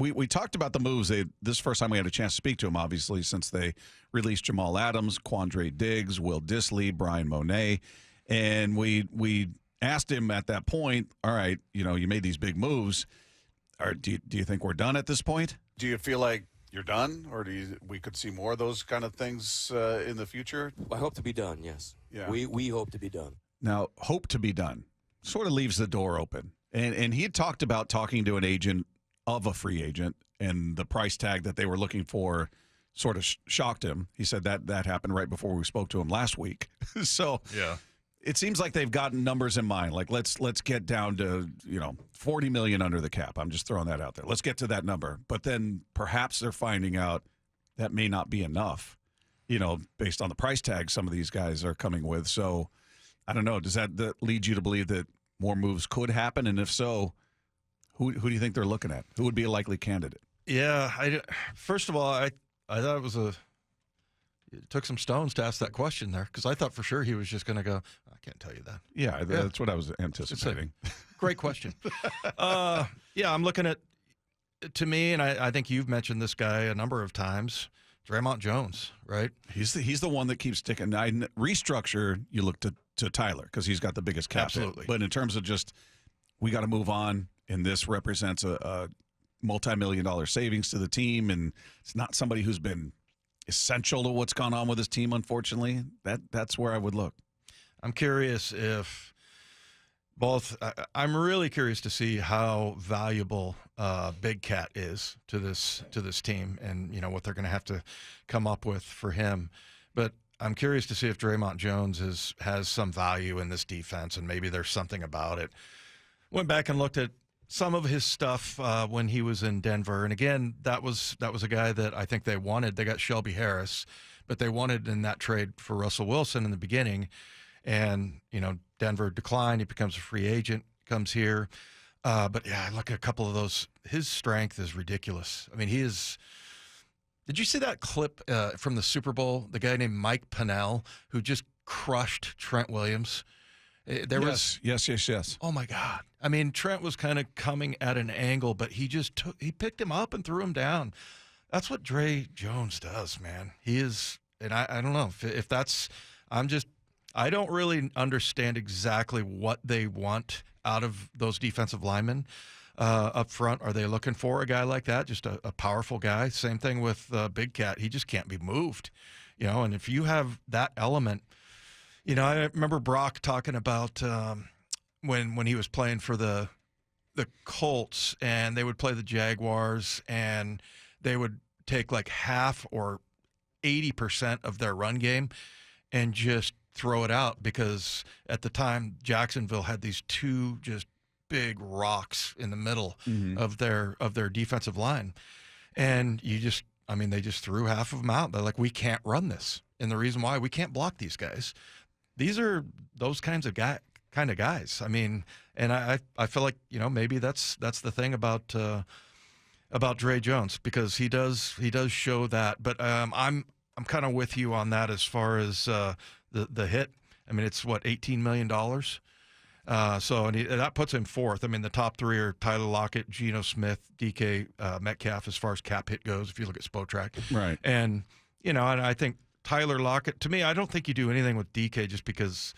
We talked about the moves. This is the first time we had a chance to speak to him, obviously, since they released Jamal Adams, Quandre Diggs, Will Dissly, Brian Monet. And we asked him at that point, all right, you made these big moves. Do you think we're done at this point? Do you feel like you're done, or we could see more of those kind of things in the future? I hope to be done, yes. Yeah. We hope to be done. Now, hope to be done sort of leaves the door open. And he had talked about talking to an agent of a free agent, and the price tag that they were looking for sort of shocked him. He said that happened right before we spoke to him last week. So yeah. It seems like they've gotten numbers in mind. Like let's get down to $40 million under the cap. I'm just throwing that out there. Let's get to that number. But then perhaps they're finding out that may not be enough, based on the price tag some of these guys are coming with. So I don't know. Does that lead you to believe that more moves could happen? And if so, who do you think they're looking at? Who would be a likely candidate? Yeah. First of all, I thought it took some stones to ask that question there, because I thought for sure he was just going to go, I can't tell you that. Yeah, that's what I was anticipating. Great question. Yeah, I'm looking at, to me, and I think you've mentioned this guy a number of times, Dre'Mont Jones, right? He's the one that keeps sticking. Restructure, you look to Tyler because he's got the biggest cap. Absolutely. But in terms of just, we got to move on, and this represents a multi-million-dollar savings to the team, and it's not somebody who's been essential to what's gone on with his team, unfortunately. That's where I would look. I'm curious if I'm really curious to see how valuable Big Cat is to this team, and what they're going to have to come up with for him. But I'm curious to see if Dre'Mont Jones has some value in this defense, and maybe there's something about it. Went back and looked at some of his stuff when he was in Denver, and again, that was a guy that I think they wanted. They got Shelby Harris, but they wanted in that trade for Russell Wilson in the beginning, and Denver declined. He becomes a free agent, comes here, but yeah, I look at a couple of those. His strength is ridiculous. I mean, he is. Did you see that clip from the Super Bowl? The guy named Mike Pennell who just crushed Trent Williams. Yes. Oh my God! I mean, Trent was kind of coming at an angle, but he picked him up and threw him down. That's what Dre Jones does, man. He is, and I don't know if that's. I don't really understand exactly what they want out of those defensive linemen up front. Are they looking for a guy like that, just a powerful guy? Same thing with Big Cat. He just can't be moved, And if you have that element. I remember Brock talking about when he was playing for the Colts, and they would play the Jaguars, and they would take like half or 80% of their run game and just throw it out, because at the time Jacksonville had these two just big rocks in the middle of their defensive line, and they just threw half of them out. They're like, we can't run this, and the reason why, we can't block these guys. These are those kinds of guys. I mean, and I feel like maybe that's the thing about Dre Jones, because he does show that. But I'm kind of with you on that as far as the hit. I mean, it's what, $18 million. So that puts him fourth. I mean, the top three are Tyler Lockett, Geno Smith, DK Metcalf as far as cap hit goes. If you look at Spotrac, right, and and I think. Tyler Lockett, to me, I don't think you do anything with DK, just because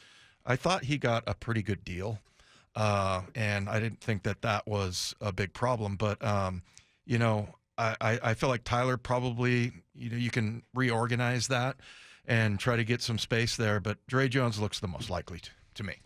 I thought he got a pretty good deal, and I didn't think that was a big problem. But, I feel like Tyler probably, you can reorganize that and try to get some space there. But Dre Jones looks the most likely to me.